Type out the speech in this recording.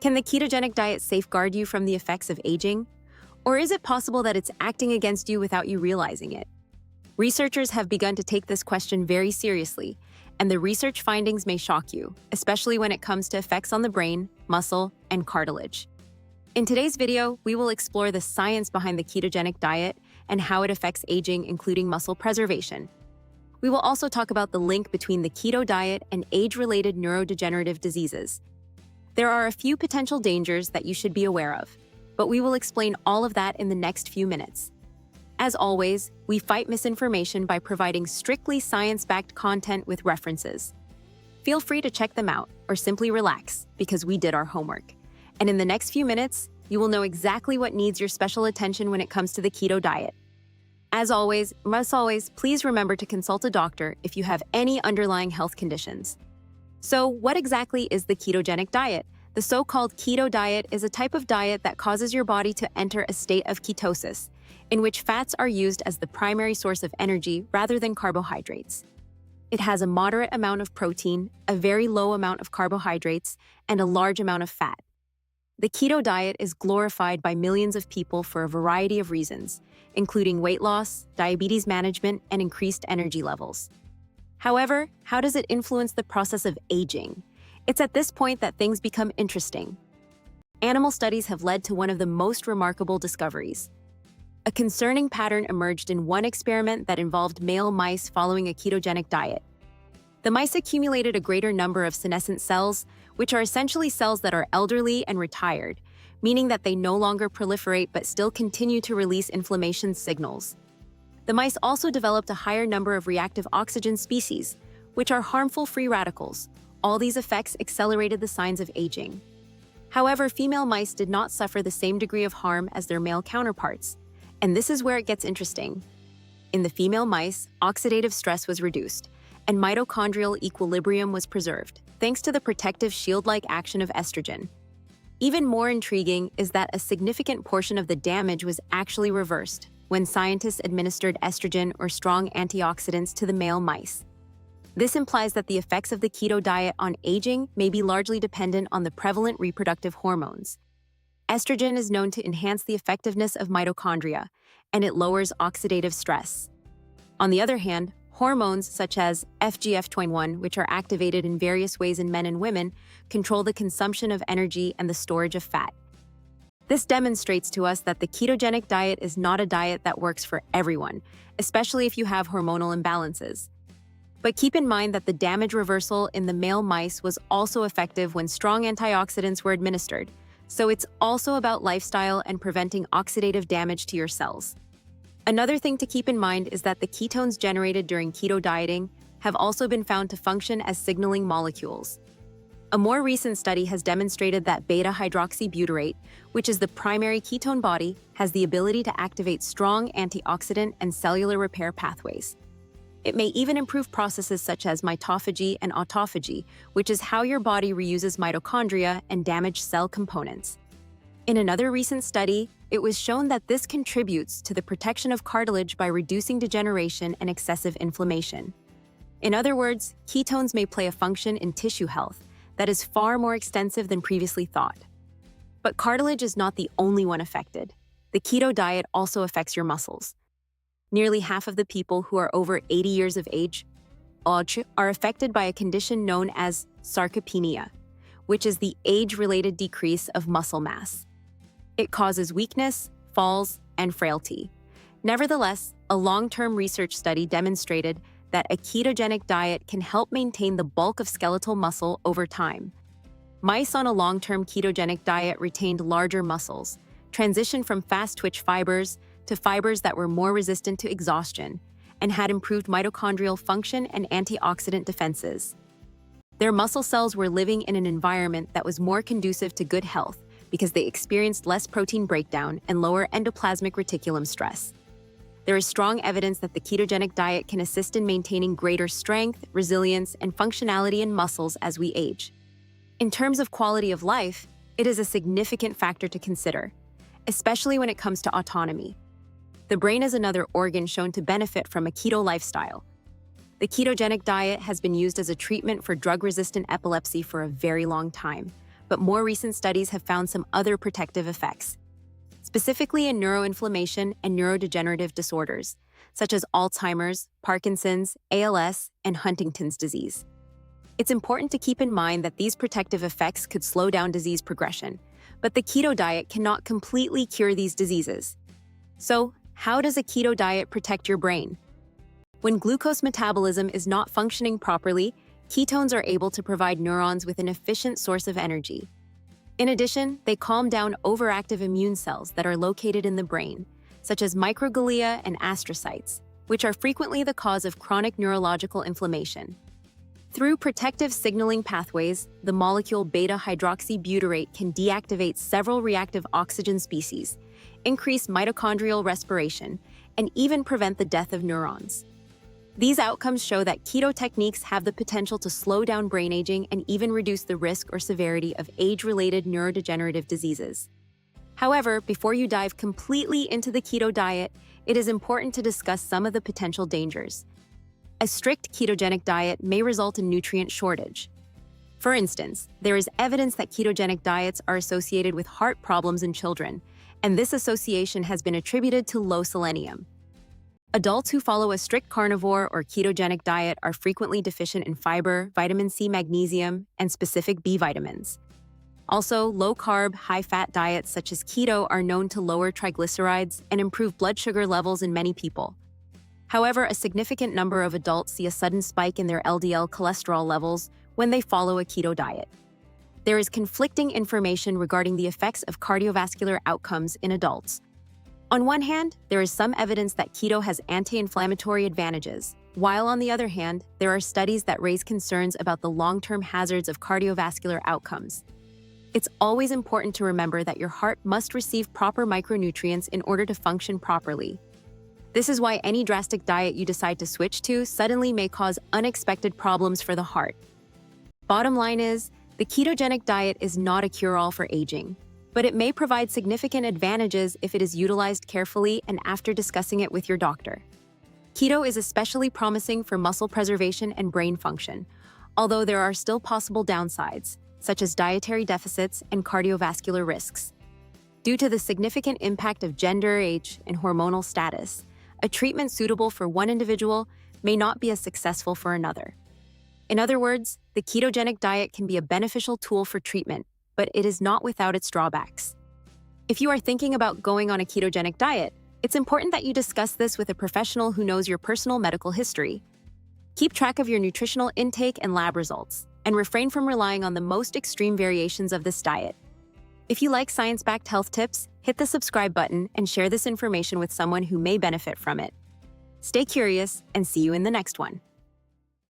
Can the ketogenic diet safeguard you from the effects of aging? Or is it possible that it's acting against you without you realizing it? Researchers have begun to take this question very seriously, and the research findings may shock you, especially when it comes to effects on the brain, muscle, and cartilage. In today's video, we will explore the science behind the ketogenic diet and how it affects aging, including muscle preservation. We will also talk about the link between the keto diet and age-related neurodegenerative diseases. There are a few potential dangers that you should be aware of, but we will explain all of that in the next few minutes. As always, we fight misinformation by providing strictly science-backed content with references. Feel free to check them out or simply relax because we did our homework. And in the next few minutes, you will know exactly what needs your special attention when it comes to the keto diet. As always, please remember to consult a doctor if you have any underlying health conditions. So, what exactly is the ketogenic diet? The so-called keto diet is a type of diet that causes your body to enter a state of ketosis, in which fats are used as the primary source of energy rather than carbohydrates. It has a moderate amount of protein, a very low amount of carbohydrates, and a large amount of fat. The keto diet is glorified by millions of people for a variety of reasons, including weight loss, diabetes management, and increased energy levels. However, how does it influence the process of aging? It's at this point that things become interesting. Animal studies have led to one of the most remarkable discoveries. A concerning pattern emerged in one experiment that involved male mice following a ketogenic diet. The mice accumulated a greater number of senescent cells, which are essentially cells that are elderly and retired, meaning that they no longer proliferate but still continue to release inflammation signals. The mice also developed a higher number of reactive oxygen species, which are harmful free radicals. All these effects accelerated the signs of aging. However, female mice did not suffer the same degree of harm as their male counterparts. And this is where it gets interesting. In the female mice, oxidative stress was reduced, and mitochondrial equilibrium was preserved, thanks to the protective shield-like action of estrogen. Even more intriguing is that a significant portion of the damage was actually reversed when scientists administered estrogen or strong antioxidants to the male mice. This implies that the effects of the keto diet on aging may be largely dependent on the prevalent reproductive hormones. Estrogen is known to enhance the effectiveness of mitochondria, and it lowers oxidative stress. On the other hand, hormones such as FGF21, which are activated in various ways in men and women, control the consumption of energy and the storage of fat. This demonstrates to us that the ketogenic diet is not a diet that works for everyone, especially if you have hormonal imbalances. But keep in mind that the damage reversal in the male mice was also effective when strong antioxidants were administered, so it's also about lifestyle and preventing oxidative damage to your cells. Another thing to keep in mind is that the ketones generated during keto dieting have also been found to function as signaling molecules. A more recent study has demonstrated that beta-hydroxybutyrate, which is the primary ketone body, has the ability to activate strong antioxidant and cellular repair pathways. It may even improve processes such as mitophagy and autophagy, which is how your body reuses mitochondria and damaged cell components. In another recent study, it was shown that this contributes to the protection of cartilage by reducing degeneration and excessive inflammation. In other words, ketones may play a function in tissue health that is far more extensive than previously thought. But cartilage is not the only one affected. The keto diet also affects your muscles. Nearly half of the people who are over 80 years of age are affected by a condition known as sarcopenia, which is the age-related decrease of muscle mass. It causes weakness, falls, and frailty. Nevertheless, a long-term research study demonstrated that a ketogenic diet can help maintain the bulk of skeletal muscle over time. Mice on a long-term ketogenic diet retained larger muscles, transitioned from fast-twitch fibers to fibers that were more resistant to exhaustion, and had improved mitochondrial function and antioxidant defenses. Their muscle cells were living in an environment that was more conducive to good health because they experienced less protein breakdown and lower endoplasmic reticulum stress. There is strong evidence that the ketogenic diet can assist in maintaining greater strength, resilience, and functionality in muscles as we age. In terms of quality of life, it is a significant factor to consider, especially when it comes to autonomy. The brain is another organ shown to benefit from a keto lifestyle. The ketogenic diet has been used as a treatment for drug-resistant epilepsy for a very long time, but more recent studies have found some other protective effects, specifically in neuroinflammation and neurodegenerative disorders, such as Alzheimer's, Parkinson's, ALS, and Huntington's disease. It's important to keep in mind that these protective effects could slow down disease progression, but the keto diet cannot completely cure these diseases. So, how does a keto diet protect your brain? When glucose metabolism is not functioning properly, ketones are able to provide neurons with an efficient source of energy. In addition, they calm down overactive immune cells that are located in the brain, such as microglia and astrocytes, which are frequently the cause of chronic neurological inflammation. Through protective signaling pathways, the molecule beta-hydroxybutyrate can deactivate several reactive oxygen species, increase mitochondrial respiration, and even prevent the death of neurons. These outcomes show that keto techniques have the potential to slow down brain aging and even reduce the risk or severity of age-related neurodegenerative diseases. However, before you dive completely into the keto diet, it is important to discuss some of the potential dangers. A strict ketogenic diet may result in nutrient shortage. For instance, there is evidence that ketogenic diets are associated with heart problems in children, and this association has been attributed to low selenium. Adults who follow a strict carnivore or ketogenic diet are frequently deficient in fiber, vitamin C, magnesium, and specific B vitamins. Also, low-carb, high-fat diets such as keto are known to lower triglycerides and improve blood sugar levels in many people. However, a significant number of adults see a sudden spike in their LDL cholesterol levels when they follow a keto diet. There is conflicting information regarding the effects of cardiovascular outcomes in adults. On one hand, there is some evidence that keto has anti-inflammatory advantages, while on the other hand, there are studies that raise concerns about the long-term hazards of cardiovascular outcomes. It's always important to remember that your heart must receive proper micronutrients in order to function properly. This is why any drastic diet you decide to switch to suddenly may cause unexpected problems for the heart. Bottom line is, the ketogenic diet is not a cure-all for aging, but it may provide significant advantages if it is utilized carefully and after discussing it with your doctor. Keto is especially promising for muscle preservation and brain function, although there are still possible downsides, such as dietary deficits and cardiovascular risks. Due to the significant impact of gender, age, and hormonal status, a treatment suitable for one individual may not be as successful for another. In other words, the ketogenic diet can be a beneficial tool for treatment, but it is not without its drawbacks. If you are thinking about going on a ketogenic diet, it's important that you discuss this with a professional who knows your personal medical history. Keep track of your nutritional intake and lab results, and refrain from relying on the most extreme variations of this diet. If you like science-backed health tips, hit the subscribe button and share this information with someone who may benefit from it. Stay curious, and see you in the next one.